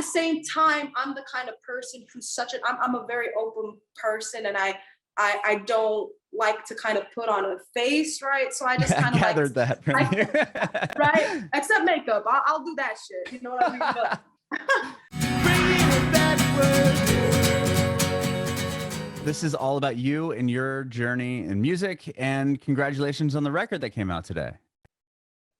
the same time, I'm the kind of person who's I'm a very open person, and I don't like to kind of put on a face, right? So I just kind of gathered that from you. Right? Except makeup. I'll do that shit. You know what I mean? But this is all about you and your journey in music, and congratulations on the record that came out today.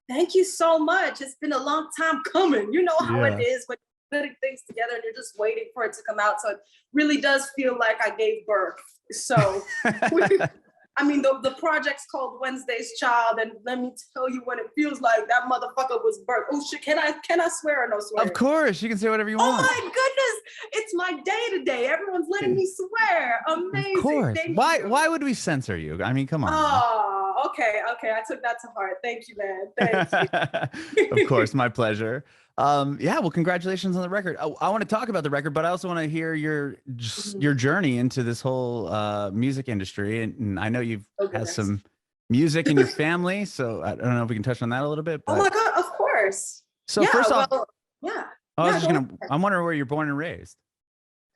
Thank you so much. It's been a long time coming. You know how it is when you're putting things together and you're just waiting for it to come out. So it really does feel like I gave birth. So, I mean, the project's called Wednesday's Child, and let me tell you what it feels like. That motherfucker was birthed. Oh shit! Can I swear or no swear? Of course, you can say whatever you want. Oh my goodness, it's my day today. Everyone's letting me swear. Amazing. Of course. Why would we censor you? I mean, come on. Oh, okay. I took that to heart. Thank you, man. Thank you. Of course, my pleasure. Yeah, well, congratulations on the record. I want to talk about the record, but I also want to hear your journey into this whole music industry. And I know you've had some music in your family, so I don't know if we can touch on that a little bit. But... Oh my God, of course. So yeah, first off, I'm wondering where you're born and raised.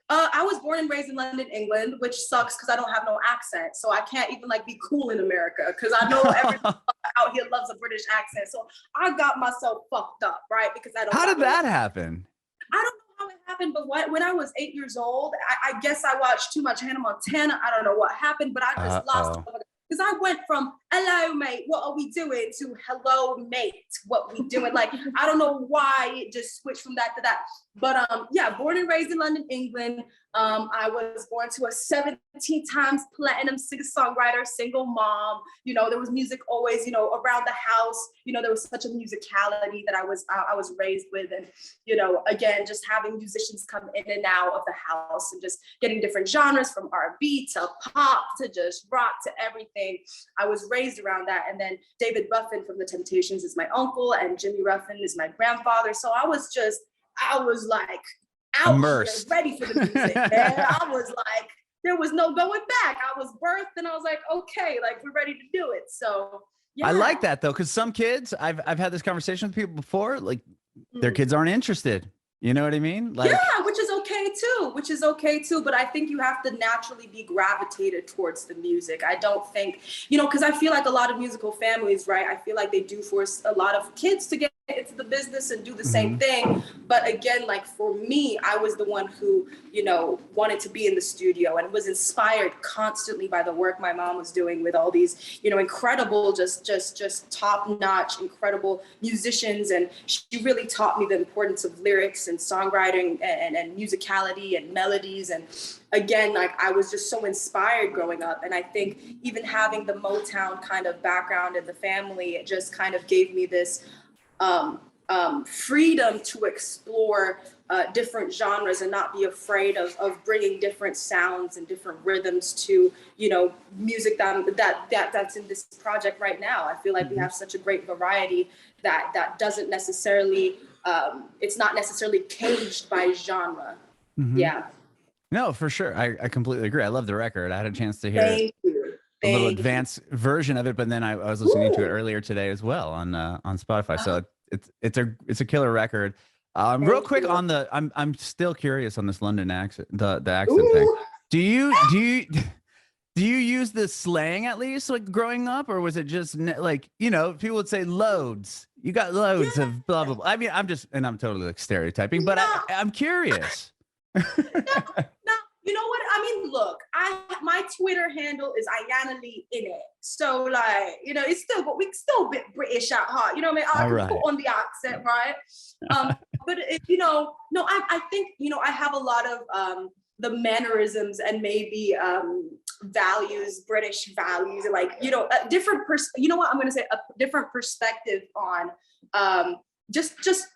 I was born and raised in London, England, which sucks because I don't have no accent. So I can't even be cool in America because I know everyone out here loves a British accent. So I got myself fucked up, right? Because I don't. How did that happen? I don't know how it happened, but when I was 8 years old, I guess I watched too much Hannah Montana. I don't know what happened, but I just lost. Because I went from hello mate, what are we doing, to hello mate, what we doing? I don't know why it just switched from that to that. But yeah, born and raised in London, England. I was born to a 17 times platinum singer-songwriter, single mom. There was music always, around the house. There was such a musicality that I was raised with. And, again, just having musicians come in and out of the house and just getting different genres from R&B to pop to just rock to everything. I was raised around that. And then David Ruffin from The Temptations is my uncle, and Jimmy Ruffin is my grandfather. So I was out immersed, ready for the music, man. I was like, there was no going back. I was birthed and I was like, okay, we're ready to do it. So yeah. I like that though, because some kids, I've had this conversation with people before, their kids aren't interested. You know what I mean? Yeah, which is okay too. But I think you have to naturally be gravitated towards the music. I don't think, because I feel like a lot of musical families, right? I feel like they do force a lot of kids to get into the business and do the same thing. But again, for me, I was the one who, wanted to be in the studio and was inspired constantly by the work my mom was doing with all these, incredible, just top-notch, incredible musicians. And she really taught me the importance of lyrics and songwriting and musicality and melodies. And again, I was just so inspired growing up. And I think even having the Motown kind of background in the family, it just kind of gave me this freedom to explore different genres and not be afraid of bringing different sounds and different rhythms to music that's in this project right now. I feel like we have such a great variety that doesn't necessarily it's not necessarily caged by genre. Yeah. No, for sure. I completely agree. I love the record. I had a chance to hear a little advanced version of it, but then I was listening to it earlier today as well on Spotify. So it's a killer record. Real quick on the, I'm still curious on this London accent, the accent thing. Do you use the slang at least growing up, or was it just people would say loads? You got loads of blah blah blah. I mean, I'm totally stereotyping, but I'm curious. No, you know what? I mean, look, my Twitter handle is Aiyana-Lee in it. So it's still, but we still a bit British at heart. You know what I mean? I can put on the accent, right? But I think, I have a lot of the mannerisms and maybe values, British values, a different a different perspective on just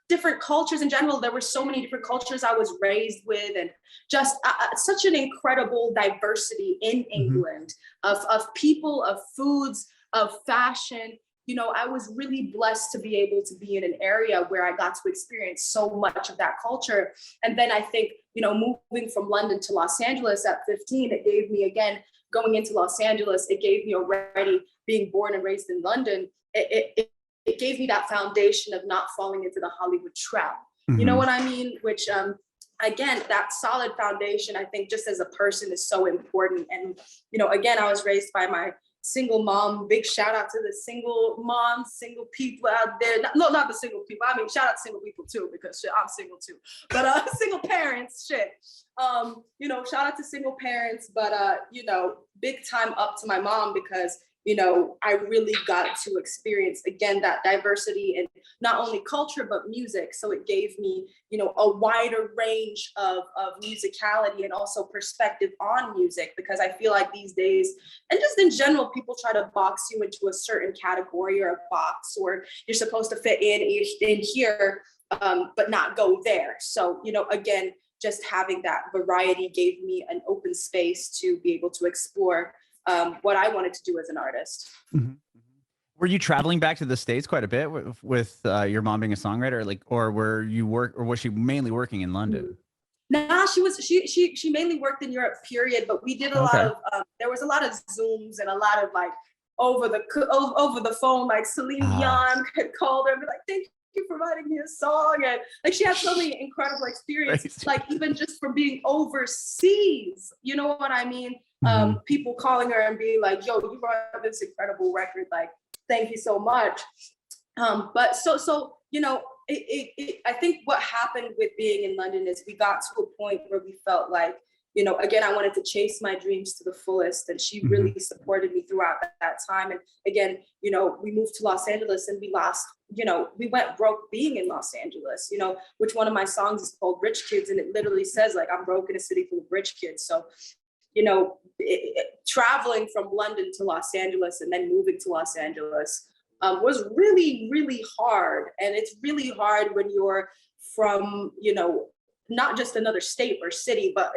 different cultures in general. There were so many different cultures I was raised with, and just such an incredible diversity in England of people, of foods, of fashion. I was really blessed to be able to be in an area where I got to experience so much of that culture. And then I think, moving from London to Los Angeles at 15, it gave me, again, going into Los Angeles, it gave me already being born and raised in London, it gave me that foundation of not falling into the Hollywood trap. You know what I mean? Which, again, that solid foundation, I think just as a person is so important. And, you know, again, I was raised by my single mom. Big shout out to the single moms, single people out there. Not the single people. I mean, shout out to single people too, because shit, I'm single too. But single parents, shit. You know, shout out to single parents, but you know, big time up to my mom, because you know, I really got to experience, again, that diversity in not only culture, but music. So it gave me, you know, a wider range of musicality and also perspective on music, because I feel like these days, and just in general, people try to box you into a certain category or a box, or you're supposed to fit in here, but not go there. So, you know, again, just having that variety gave me an open space to be able to explore what I wanted to do as an artist. Were you traveling back to the States quite a bit with your mom being a songwriter, like, or was she mainly working in London? Nah, she mainly worked in Europe, period. But we did a lot of there was a lot of Zooms and a lot of like over the phone, like Celine Dion had called her and be like, thank you for writing me a song. And like she had so many incredible experiences, like even just from being overseas, you know what I mean? People calling her and being like, yo, you wrote this incredible record, like thank you so much. But so you know, I think what happened with being in London is we got to a point where we felt like, you know, again, I wanted to chase my dreams to the fullest, and she really supported me throughout that time. And again, you know, we moved to Los Angeles and we went broke being in Los Angeles, you know, which one of my songs is called Rich Kids, and it literally says like, I'm broke in a city full of rich kids. So, you know, traveling from London to Los Angeles and then moving to Los Angeles was really, really hard. And it's really hard when you're from, you know, not just another state or city, but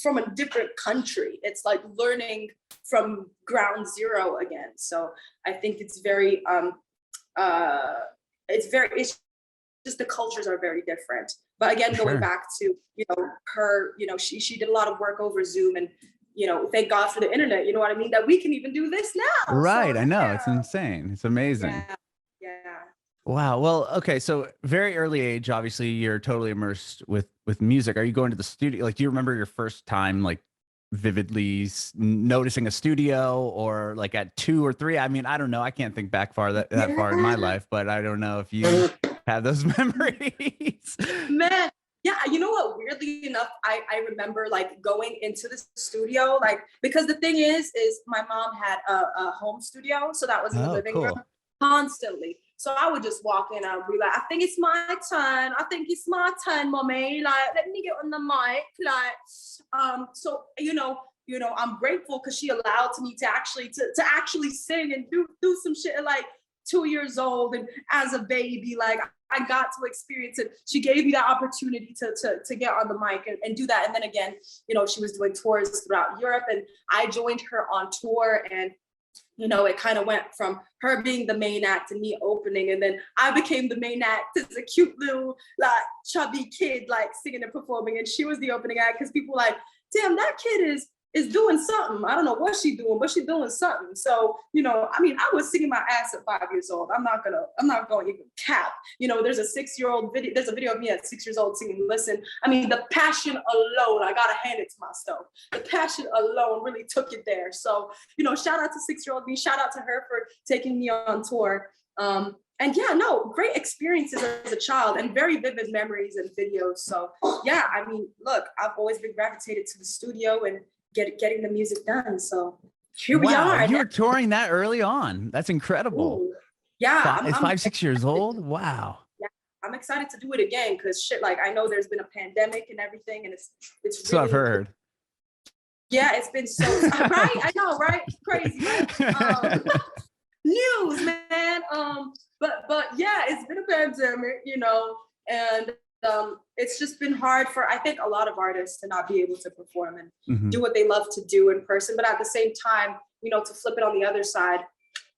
from a different country. It's like learning from ground zero again. So I think it's very, it's just the cultures are very different. But again, going back to, you know, her, you know, she did a lot of work over Zoom, and, you know, thank God for the internet, you know what I mean? That we can even do this now. Right. So, I know. It's insane. It's amazing. Yeah. Wow. Well, okay. So very early age, obviously you're totally immersed with music. Are you going to the studio? Like, do you remember your first time, like vividly noticing a studio, or like at 2 or 3? I mean, I don't know. I can't think back that far in my life, but I don't know if you have those memories. Man. Yeah, you know what? Weirdly enough, I remember like going into the studio, like, because the thing is my mom had a home studio, so that was in the living room constantly. So I would just walk in and I'd be like, I think it's my turn. I think it's my turn, mommy. Like, let me get on the mic. Like, so you know, I'm grateful because she allowed me to actually sing and do some shit at like 2 years old, and as a baby, like I got to experience it. She gave me the opportunity to get on the mic and do that. And then again, you know, she was doing tours throughout Europe, and I joined her on tour, and you know, it kind of went from her being the main act and me opening, and then I became the main act as a cute little like chubby kid like singing and performing, and she was the opening act because people were like, damn, that kid is doing something. I don't know what she's doing, but she's doing something. So, you know, I mean, I was singing my ass at 5 years old. I'm not going to even cap. You know, there's a 6-year-old video. There's a video of me at 6 years old singing Listen. I mean, the passion alone, I got to hand it to myself. The passion alone really took it there. So, you know, shout out to 6-year-old me. Shout out to her for taking me on tour. And yeah, no, great experiences as a child and very vivid memories and videos. So yeah, I mean, look, I've always been gravitated to the studio and getting the music done. So here we are. You were touring that early on. That's incredible. Ooh, yeah. It's 5, 6 years old. Wow. Yeah, I'm excited to do it again because shit, like I know there's been a pandemic and everything, and it's so really, I've heard. Yeah, it's been so right. I know, right? Crazy, right? News, man. But yeah, it's been a pandemic, you know, and it's just been hard for, I think, a lot of artists to not be able to perform and do what they love to do in person. But at the same time, you know, to flip it on the other side,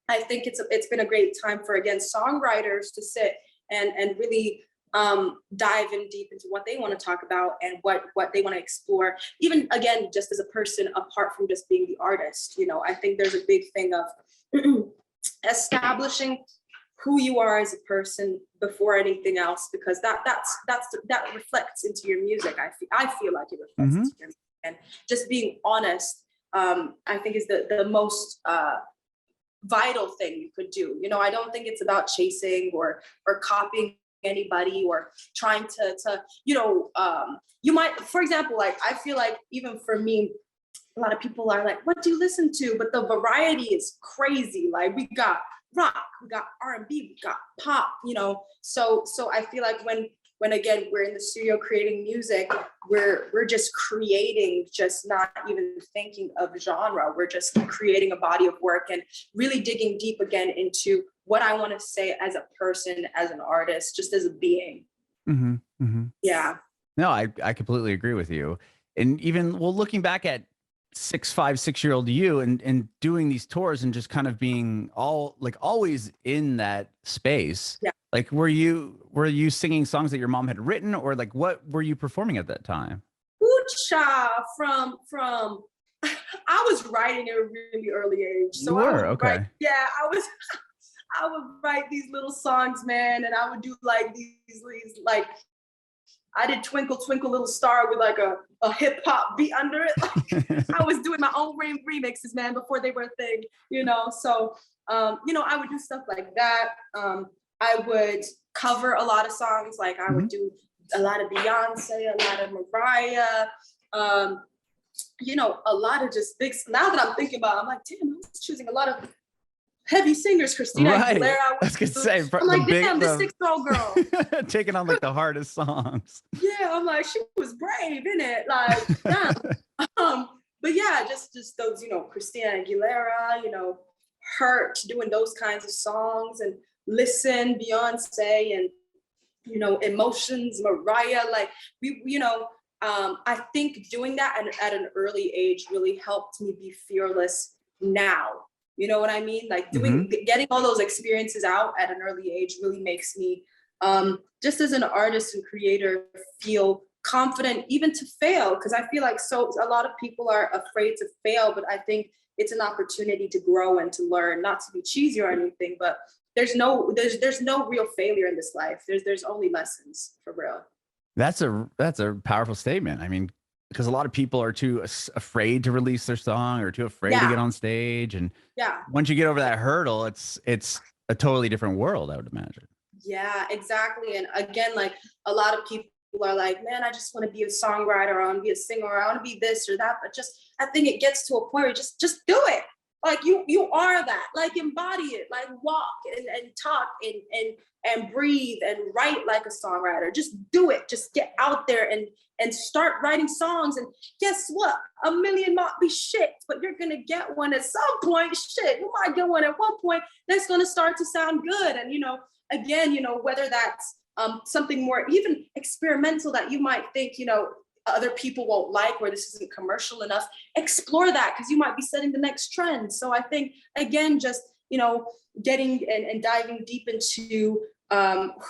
I think it's been a great time for, again, songwriters to sit and really dive in deep into what they want to talk about and what they want to explore. Even, again, just as a person, apart from just being the artist, you know, I think there's a big thing of establishing who you are as a person before anything else, because that reflects into your music. I feel like it reflects into your music, and just being honest, I think is the most vital thing you could do. You know, I don't think it's about chasing or copying anybody or trying to you know, you might, for example, like I feel like even for me, a lot of people are like, what do you listen to? But the variety is crazy. Like we got rock, we got R&B, we got pop, you know. So I feel like when again we're in the studio creating music, we're just creating, just not even thinking of genre. We're just creating a body of work and really digging deep again into what I want to say as a person, as an artist, just as a being. Yeah. No, I completely agree with you. And even, well, looking back at 6'5", 6-year-old you and doing these tours and just kind of being always in that space. Yeah. Like, were you singing songs that your mom had written, or like what were you performing at that time? From I was writing at a really early age. So you were okay. I would write these little songs, man, and I would do like these like, I did Twinkle Twinkle Little Star with like a hip hop beat under it. Like, I was doing my own remixes, man, before they were a thing, you know? So, you know, I would do stuff like that. I would cover a lot of songs. Like I would do a lot of Beyonce, a lot of Mariah, you know, a lot of just big, now that I'm thinking about it, I'm like, damn, I was choosing a lot of heavy singers, Christina Aguilera. I was gonna say, I'm like, damn, this 6-year-old girl taking on like the hardest songs. Yeah, I'm like, she was brave, innit? Like, damn. But yeah, just those, you know, Christina Aguilera, you know, Hurt, doing those kinds of songs, and Listen, Beyonce, and you know, Emotions, Mariah. Like we, you know, I think doing that at an early age really helped me be fearless now. You know what I mean? Like getting all those experiences out at an early age really makes me, just as an artist and creator, feel confident even to fail. Because I feel like a lot of people are afraid to fail, but I think it's an opportunity to grow and to learn, not to be cheesy or anything, but there's no real failure in this life. There's only lessons, for real. That's a powerful statement. I mean, because a lot of people are too afraid to release their song or too afraid to get on stage. And once you get over that hurdle, it's a totally different world, I would imagine. Yeah, exactly. And again, like a lot of people are like, man, I just want to be a songwriter, or I want to be a singer, or I want to be this or that. But I think it gets to a point where just do it. Like you are that, like embody it, like walk and talk and breathe and write like a songwriter. Just do it. Just get out there and start writing songs. And guess what? A million might be shit, but you're gonna get one at some point. Shit, you might get one at one point that's gonna start to sound good. And you know, again, you know, whether that's something more even experimental that you might think, you know, other people won't like, or this isn't commercial enough, explore that, because you might be setting the next trend. So I think, again, just, you know, getting and diving deep into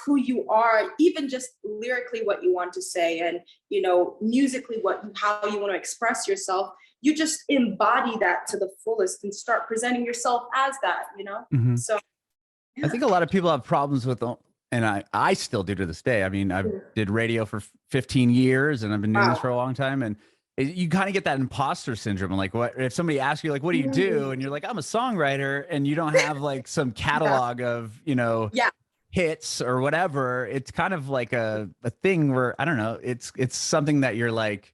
who you are, even just lyrically what you want to say, and, you know, musically how you want to express yourself, you just embody that to the fullest and start presenting yourself as that, you know? So I think a lot of people have problems with, and I still do to this day. I mean, I did radio for 15 years and I've been doing this for a long time. And you kind of get that imposter syndrome. Like, what if somebody asks you, like, what do you do? And you're like, I'm a songwriter, and you don't have like some catalog of, you know, hits or whatever. It's kind of like a thing where, I don't know, it's something that you're like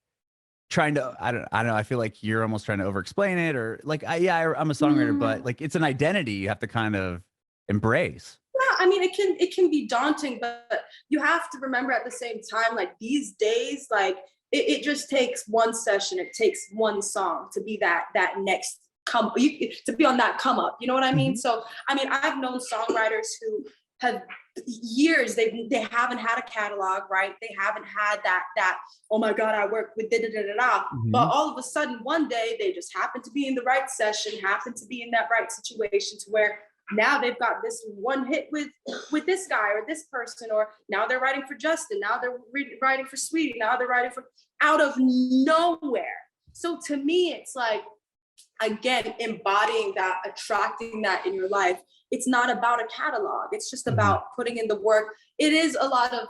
trying to, I don't know. I feel like you're almost trying to over explain it, or like, I'm a songwriter, but like, it's an identity you have to kind of embrace. Yeah, I mean, it can be daunting, but you have to remember at the same time, like these days, like it just takes one session, it takes one song to be that next to be on that come up. You know what I mean? So, I mean, I've known songwriters who have years, they haven't had a catalog, right? They haven't had that, oh my God, I work with da-da-da-da-da. But all of a sudden, one day, they just happen to be in the right session, happen to be in that right situation to where now they've got this one hit with this guy or this person, or now they're writing for Justin, now they're writing for Sweetie, now they're writing for out of nowhere. So to me, it's like, again, embodying that, attracting that in your life, it's not about a catalog. It's just about putting in the work. It is a lot of,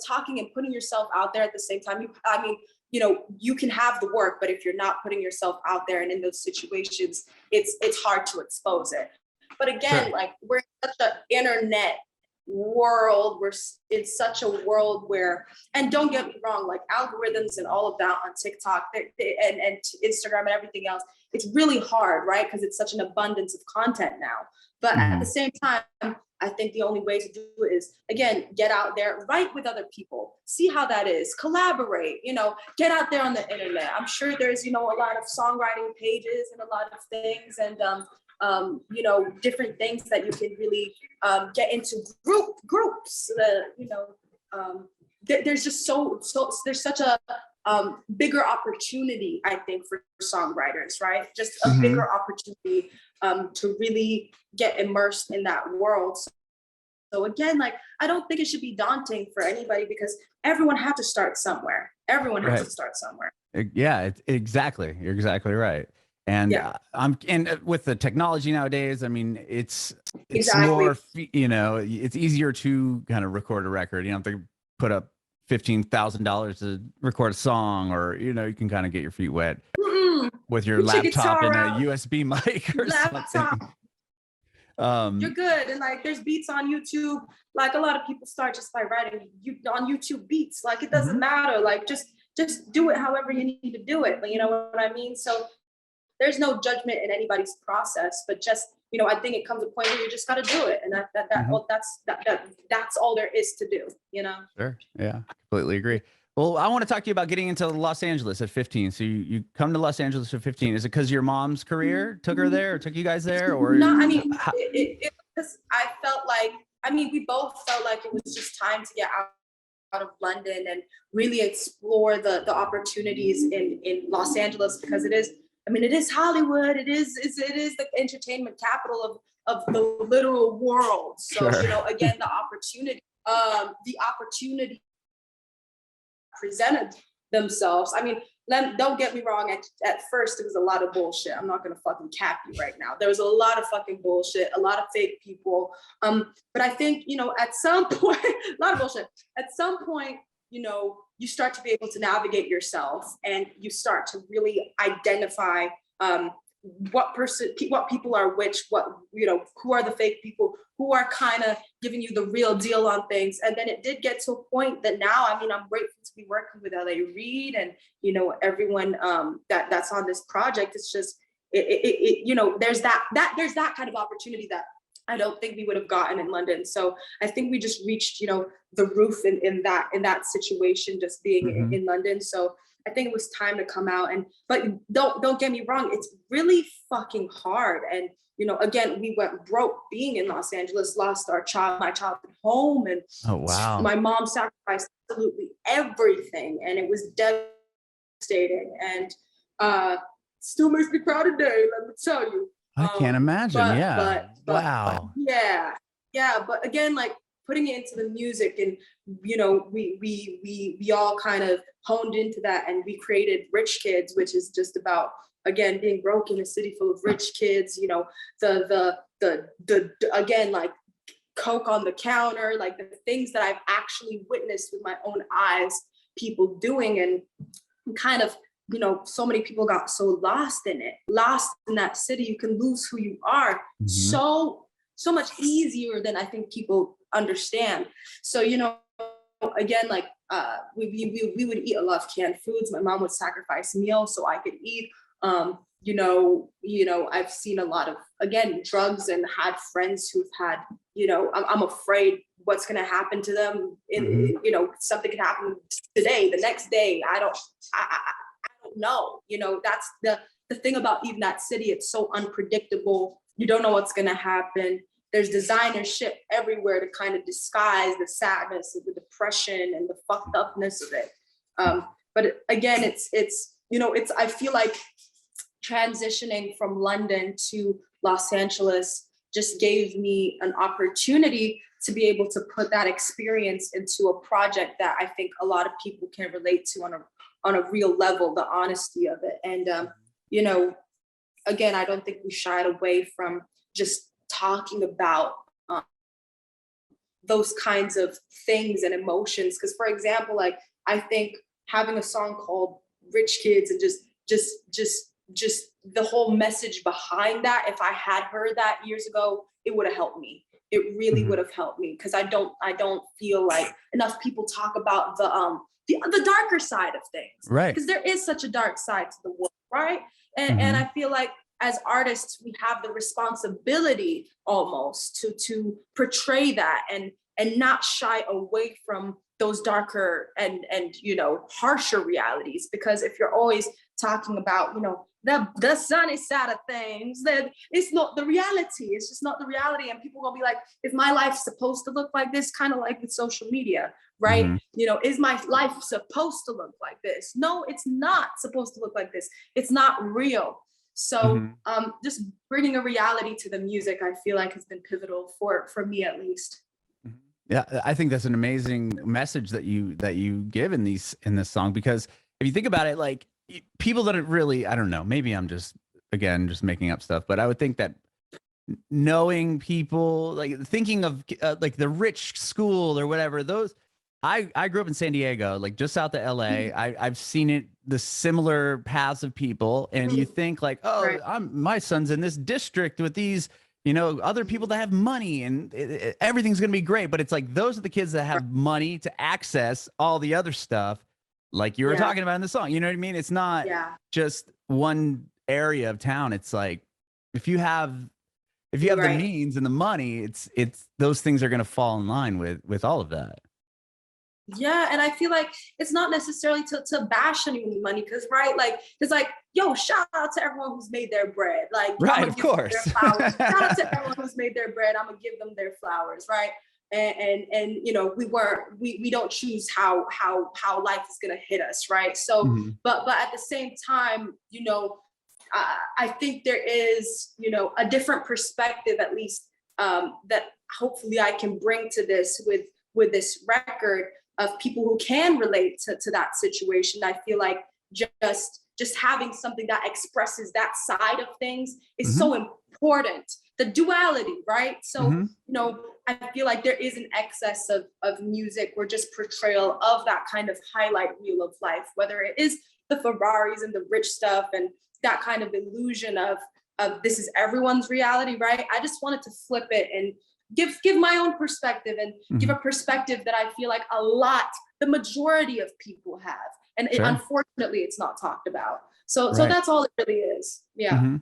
talking and putting yourself out there at the same time. You can have the work, but if you're not putting yourself out there and in those situations, it's hard to expose it. But again, like, we're in such an internet world, we're in such a world where, and don't get me wrong, like, algorithms and all of that on TikTok and Instagram and everything else, it's really hard, right? Because it's such an abundance of content now. But at the same time, I think the only way to do it is, again, get out there, write with other people, see how that is, collaborate, get out there on the internet. I'm sure there's, a lot of songwriting pages and a lot of things, and different things that you can really get into groups. There's just there's such a bigger opportunity, I think, for songwriters, right? Just a bigger opportunity to really get immersed in that world. So again, like, I don't think it should be daunting for anybody, because everyone has to start somewhere. Everyone has to start somewhere. Yeah, exactly. You're exactly right. And and with the technology nowadays, I mean, it's more, it's easier to kind of record a record. You don't have to put up $15,000 to record a song, or, you can kind of get your feet wet with your laptop and a USB mic or something. You're good. And like, there's beats on YouTube. Like, a lot of people start just by writing on YouTube beats. Like, it doesn't matter. Like, just do it however you need to do it. But you know what I mean? So there's no judgment in anybody's process, but just, I think it comes to a point where you just got to do it. And that's all there is to do, Sure. Yeah, completely agree. Well, I want to talk to you about getting into Los Angeles at 15. So you come to Los Angeles at 15. Is it because your mom's career took her there, or took you guys there? Or no, I mean, it was, I felt like, we both felt like it was just time to get out of London and really explore the opportunities in Los Angeles, because it is Hollywood. It is the entertainment capital of the literal world. So, again, the opportunity presented themselves. Don't get me wrong. At first, it was a lot of bullshit. I'm not going to fucking cap you right now. There was a lot of fucking bullshit, a lot of fake people. But I think, at some point, a lot of bullshit. At some point, you start to be able to navigate yourself, and you start to really identify what people are who are the fake people, who are kind of giving you the real deal on things. And then it did get to a point that now, I'm grateful to be working with LA Reid and, everyone that's on this project. It's just, there's that kind of opportunity that I don't think we would have gotten in London. So I think we just reached, the roof in that situation, just being in London. So I think it was time to come out. But don't get me wrong, it's really fucking hard. And, again, we went broke being in Los Angeles, lost my childhood home. And my mom sacrificed absolutely everything. And it was devastating. And still makes me proud today, let me tell you. I can't imagine. Wow. Yeah. But again, like, putting it into the music, and we all kind of honed into that, and we created Rich Kids, which is just about, again, being broke in a city full of rich kids. The again, like, coke on the counter, like the things that I've actually witnessed with my own eyes, people doing, and kind of, so many people got so lost in that city. You can lose who you are so much easier than I think people understand. So, again, like, we would eat a lot of canned foods. My mom would sacrifice meals so I could eat. I've seen a lot of, again, drugs, and had friends who've had, I'm afraid what's going to happen to them. Something could happen today, the next day. I don't know. That's the thing about even that city. It's so unpredictable. You don't know what's going to happen. There's designer shit everywhere to kind of disguise the sadness and the depression and the fucked upness of it. But again, it's I feel like transitioning from London to Los Angeles just gave me an opportunity to be able to put that experience into a project that I think a lot of people can relate to on a real level, the honesty of it. And, again, I don't think we shied away from just talking about those kinds of things and emotions. Because, for example, like, I think having a song called Rich Kids and just the whole message behind that, if I had heard that years ago, it would have helped me. It really would have helped me, because I don't feel like enough people talk about the darker side of things. Right. Because there is such a dark side to the world, right? And I feel like as artists, we have the responsibility almost to portray that and not shy away from those darker and harsher realities. Because if you're always talking about, the sunny side of things, then it's not the reality. It's just not the reality. And people will be like, is my life supposed to look like this? Kind of like with social media, right? Is my life supposed to look like this? No, it's not supposed to look like this. It's not real. So just bringing a reality to the music, I feel like has been pivotal for me, at least. Yeah, I think that's an amazing message that you give in this song, because if you think about it, like, people that are really, I don't know, maybe I'm just making up stuff, but I would think that knowing people, like thinking of like the rich school or whatever, those, I grew up in San Diego, like just south of LA. I've seen it, the similar paths of people, and you think like, oh, right, my son's in this district with these, other people that have money, and everything's going to be great. But it's like, those are the kids that have money to access all the other stuff, like you were talking about in the song. You know what I mean? It's not just one area of town. It's like, if you have the means and the money, it's those things are going to fall in line with all of that. Yeah, and I feel like it's not necessarily to bash anyone money, because like, it's like, yo, shout out to everyone who's made their bread. Like, right, of course. Shout out to everyone who's made their bread. I'm gonna give them their flowers, right? And we don't choose how life is gonna hit us, right? So, but at the same time, I think there is, a different perspective, at least, that hopefully I can bring to this with this record, of people who can relate to that situation. I feel like just having something that expresses that side of things is so important. The duality, right? So, I feel like there is an excess of music or just portrayal of that kind of highlight reel of life, whether it is the Ferraris and the rich stuff and that kind of illusion of this is everyone's reality, right? I just wanted to flip it and give my own perspective and give a perspective that I feel like the majority of people have. And unfortunately, it's not talked about. So that's all it really is. Yeah.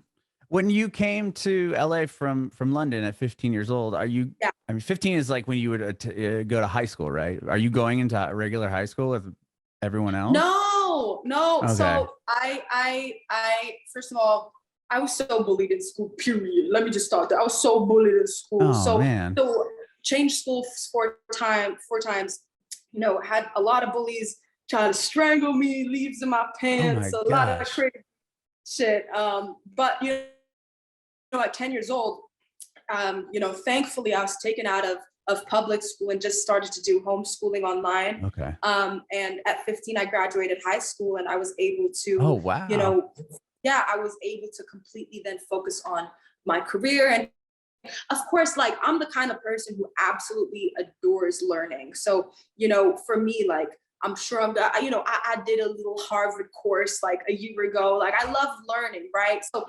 When you came to LA from London at 15 years old, I mean, 15 is like when you would go to high school, right? Are you going into a regular high school with everyone else? No. Okay. So I first of all, I was so bullied in school, period. Let me just start there. I was so bullied in school. So changed schools four times, had a lot of bullies trying to strangle me, leaves in my pants, a lot of crazy shit. But, at 10 years old, thankfully I was taken out of public school and just started to do homeschooling online. Okay. And at 15, I graduated high school, and I was able to, I was able to completely then focus on my career. And of course, like, I'm the kind of person who absolutely adores learning. So, for me, like, I'm sure I did a little Harvard course like a year ago. Like, I love learning, right? So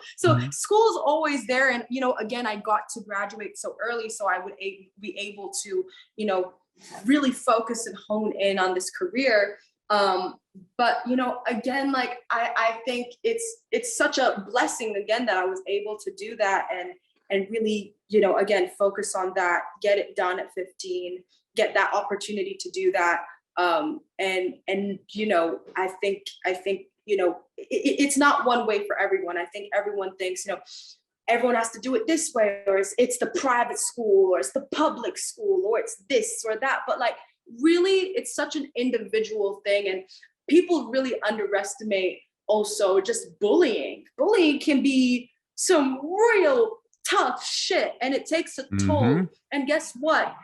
school's always there. And, again, I got to graduate so early, so I would be able to, really focus and hone in on this career. But, again, like, I think it's such a blessing, again, that I was able to do that and really, again, focus on that, get it done at 15, get that opportunity to do that. And I think, it's not one way for everyone. I think everyone thinks, everyone has to do it this way, or it's the private school, or it's the public school, or it's this or that. But like, really, it's such an individual thing. And people really underestimate also just bullying. Bullying can be some real tough shit, and it takes a toll. And guess what?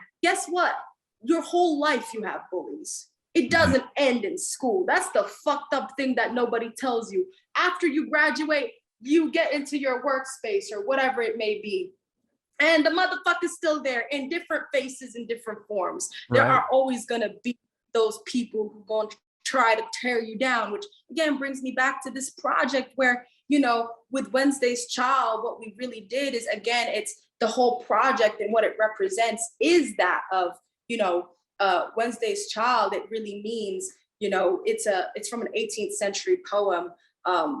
Your whole life you have bullies. It doesn't end in school. That's the fucked up thing that nobody tells you. After you graduate, you get into your workspace or whatever it may be. And the motherfucker's still there in different faces, in different forms. There are always gonna be those people who are going to try to tear you down, which again brings me back to this project where, you know, with Wednesday's Child, what we really did is, again, it's the whole project and what it represents is that of, you know, Wednesday's Child. It really means, you know, it's from an 18th century poem.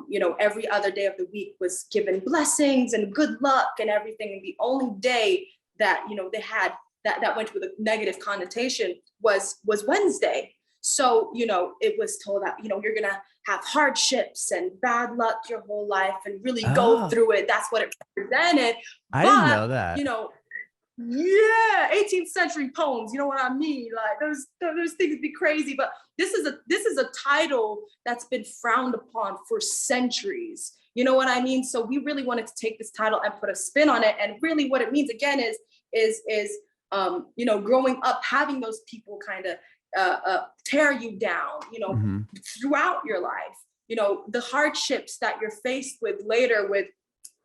You know, every other day of the week was given blessings and good luck and everything. And the only day that, you know, they had that went with a negative connotation was Wednesday. So, you know, it was told that, you know, you're going to have hardships and bad luck your whole life and really go through it. That's what it represented. I didn't know that. You know, yeah, 18th century poems, you know what I mean? Like those things be crazy, but this is a title that's been frowned upon for centuries. You know what I mean? So we really wanted to take this title and put a spin on it. And really what it means again is you know, growing up, having those people kind of tear you down, you know, throughout your life, you know, the hardships that you're faced with later with,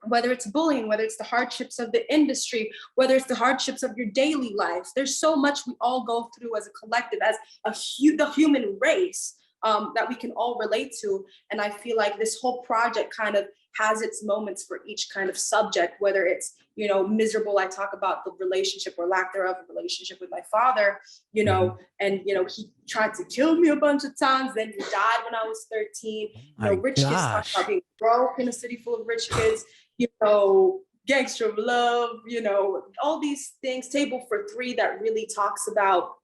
whether it's bullying, whether it's the hardships of the industry, whether it's the hardships of your daily life. There's so much we all go through as a collective, as the human race, that we can all relate to. And I feel like this whole project kind of has its moments for each kind of subject, whether it's, you know, miserable. I talk about the relationship or lack thereof of relationship with my father, you know, and, you know, he tried to kill me a bunch of times. Then he died when I was 13. You know, rich kids talk about being broke in a city full of rich kids. You know, Gangster of Love, you know, all these things, Table for Three, that really talks about,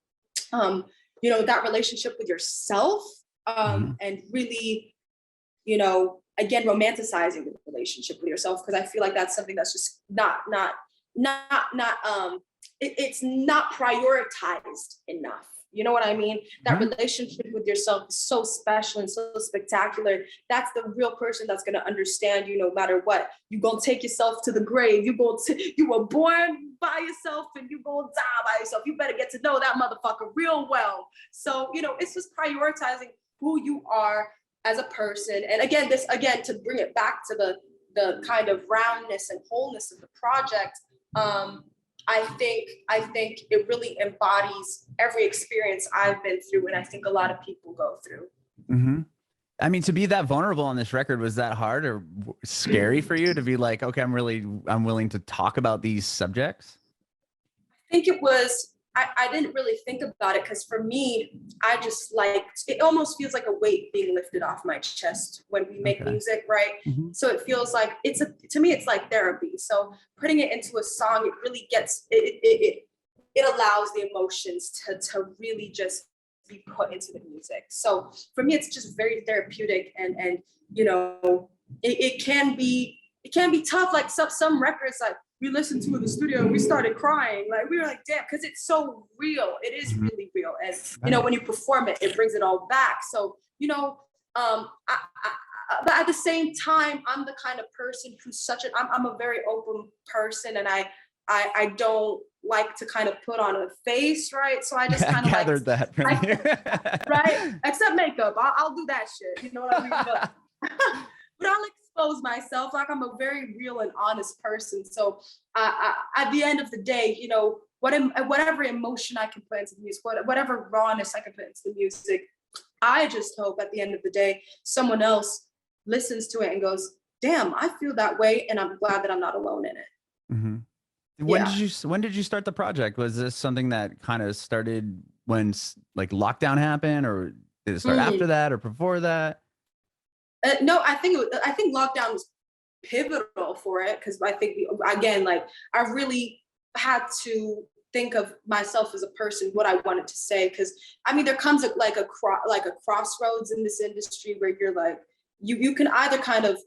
you know, that relationship with yourself, and really, you know, again, romanticizing the relationship with yourself, because I feel like that's something that's just it's not prioritized enough. You know what I mean? That relationship with yourself is so special and so spectacular. That's the real person that's gonna understand you no matter what. You gonna take yourself to the grave. You were born by yourself and you gonna die by yourself. You better get to know that motherfucker real well. So, you know, it's just prioritizing who you are as a person. And again, to bring it back to the kind of roundness and wholeness of the project, I think it really embodies every experience I've been through, and I think a lot of people go through. I mean, to be that vulnerable on this record, was that hard or scary for you to be like, okay, I'm willing to talk about these subjects? I think it was, I didn't really think about it, because for me, I just liked, it almost feels like a weight being lifted off my chest when we make music, right? So it feels like, to me, it's like therapy. So putting it into a song, it really gets, it allows the emotions to really just be put into the music. So for me, it's just very therapeutic, and you know, it can be tough. Like some records, like we listened to in the studio and we started crying. Like we were like, damn, because it's so real. It is really real. And you know, when you perform it, it brings it all back. So, you know, but at the same time, I'm the kind of person who's I'm a very open person, and I don't like to kind of put on a face, right? So I just kind of gathered that from you. Right? Except makeup. I'll do that shit. You know what I mean? But I'll expose myself. Like, I'm a very real and honest person. So at the end of the day, you know, whatever emotion I can put into the music, whatever rawness I can put into the music, I just hope at the end of the day, someone else listens to it and goes, damn, I feel that way, and I'm glad that I'm not alone in it. When did you start the project? Was this something that kind of started when like lockdown happened, or did it start after that or before that? No, I think lockdown was pivotal for it, because I think, again, like I really had to think of myself as a person, what I wanted to say, because I mean, there comes a crossroads in this industry where you're like, you can either kind of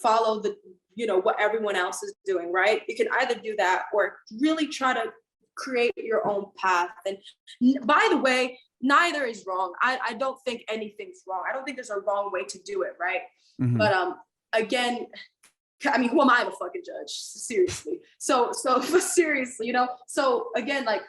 follow the, you know, what everyone else is doing, right? You can either do that or really try to create your own path. And by the way, neither is wrong. I don't think anything's wrong. I don't think there's a wrong way to do it, right? But again, I mean, who am I to fucking judge? Seriously. So seriously, you know? So again, like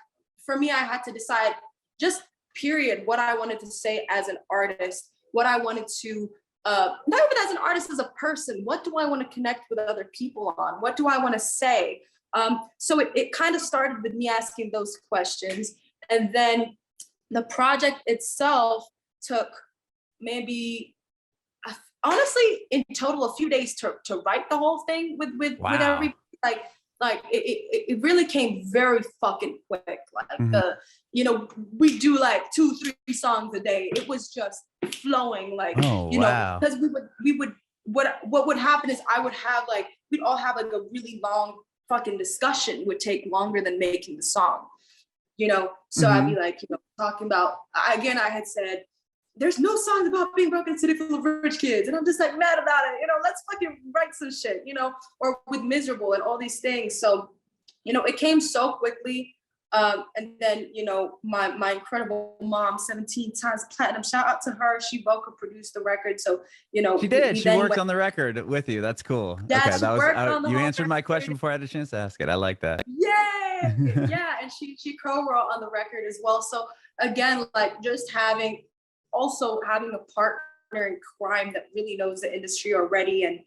for me, I had to decide just period, what I wanted to say as an artist, what I wanted to, not even as an artist, as a person, what do I want to connect with other people on? What do I want to say? So it kind of started with me asking those questions. And then the project itself took maybe, honestly, in total, a few days to write the whole thing with every, like it really came very fucking quick. Like we do like 2-3 songs a day. It was just flowing, like, because we would what would happen is I would have like, we'd all have like a really long fucking discussion, would take longer than making the song, so I'd be like, talking about, again, I had said, there's no songs about being broken in a city full of rich kids. And I'm just like mad about it. Let's fucking write some shit, or with miserable and all these things. So, it came so quickly. And then, my incredible mom, 17 times platinum, shout out to her. She vocal produced the record. So, she did. She worked on the record with you. That's cool. Yeah, okay, that was you answered my question before I had a chance to ask it. I like that. Yeah, yeah. And she co-wrote on the record as well. So again, like just having a partner in crime that really knows the industry already, and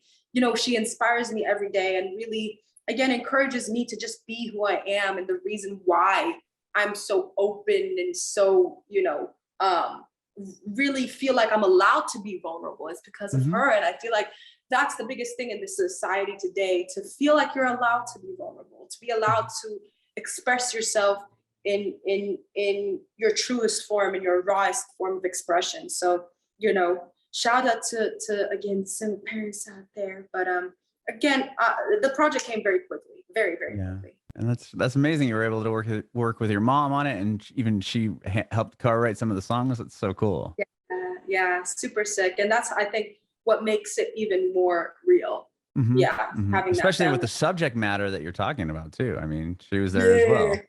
she inspires me every day and really, again, encourages me to just be who I am. And the reason why I'm so open and so, really feel like I'm allowed to be vulnerable is because of her. And I feel like that's the biggest thing in this society today, to feel like you're allowed to be vulnerable, to be allowed to express yourself in your truest form, in your rawest form of expression. So, shout out to again, single parents out there. But again, the project came very quickly, very, very quickly. And that's amazing. You were able to work with your mom on it, and even she helped co-write some of the songs. That's so cool. Yeah, super sick. And that's, I think, what makes it even more real. Having especially with the subject matter that you're talking about too. I mean, she was there as well.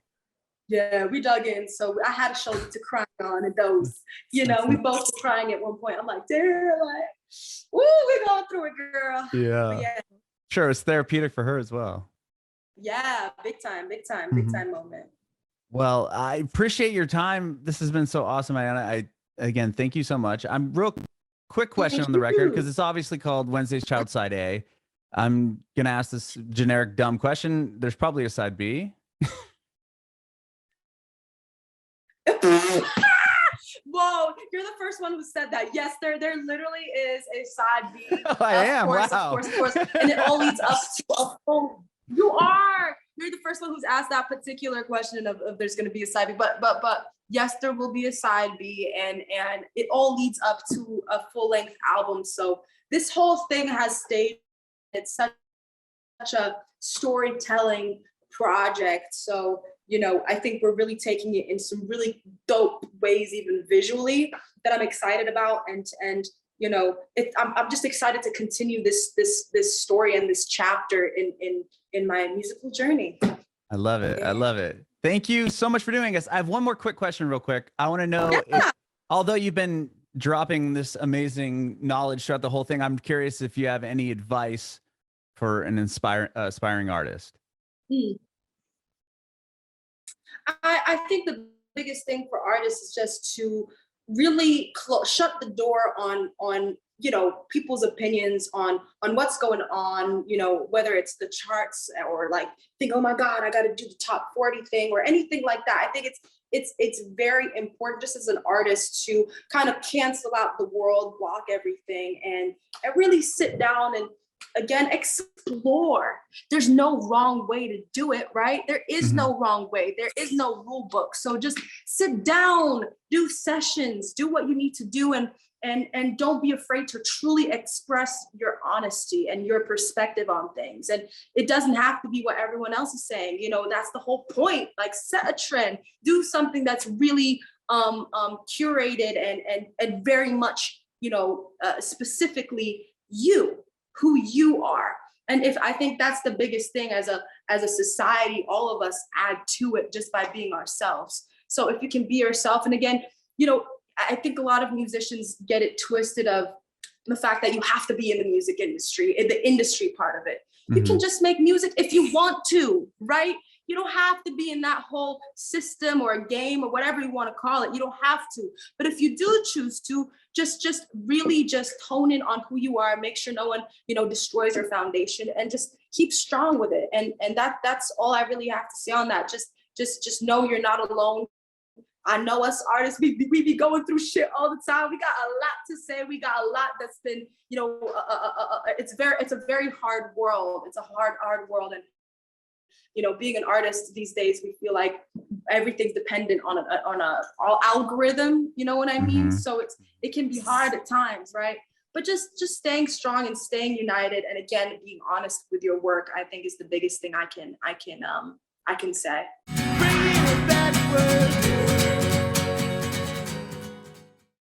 Yeah, we dug in. So I had a shoulder to cry on, and those, we both were crying at one point. I'm like, damn, like, woo, we're going through it, girl. Yeah. Sure, it's therapeutic for her as well. Yeah, big time moment. Well, I appreciate your time. This has been so awesome, Aiyana. Again, thank you so much. I'm real quick question on the record, because it's obviously called Wednesday's Child Side A. I'm gonna ask this generic dumb question. There's probably a side B. Whoa, you're the first one who said that. Yes, there literally is a side B. I am. Course, wow. Of course. And it all leads up to a full. You're the first one who's asked that particular question of there's going to be a side B. But yes, there will be a side B, and it all leads up to a full length album. So this whole thing has stayed. It's such a storytelling project. So, I think we're really taking it in some really dope ways, even visually, that I'm excited about. And I'm just excited to continue this story and this chapter in my musical journey. I love it. I love it. Thank you so much for doing this. I have one more quick question real quick. I want to know, if, although you've been dropping this amazing knowledge throughout the whole thing, I'm curious if you have any advice for an aspiring artist. I think the biggest thing for artists is just to really shut the door on people's opinions on what's going on, whether it's the charts or like think, oh my God, I got to do the top 40 thing or anything like that. I think it's very important just as an artist to kind of cancel out the world, block everything, and really sit down and again, explore. There's no wrong way to do it, right? There is no wrong way. There is no rule book. So just sit down, do sessions, do what you need to do, and don't be afraid to truly express your honesty and your perspective on things. And it doesn't have to be what everyone else is saying. That's the whole point. Like, set a trend, do something that's really curated and very much, specifically who you are. And I think that's the biggest thing as a society, all of us add to it just by being ourselves. So if you can be yourself, and again, I think a lot of musicians get it twisted of the fact that you have to be in the music industry, in the industry part of it. You can just make music if you want to, right? You don't have to be in that whole system or a game or whatever you want to call it. You don't have to. But if you do choose to, just really just hone in on who you are, make sure no one, destroys your foundation, and just keep strong with it. And that's all I really have to say on that. Just know you're not alone. I know us artists, we be going through shit all the time. We got a lot to say. We got a lot that's been, it's a very hard world. It's a hard world. And, being an artist these days, we feel like everything's dependent on a algorithm, you know what I mean? So it can be hard at times, right? But just staying strong and staying united. And again, being honest with your work, I think is the biggest thing I can say. Bring it back.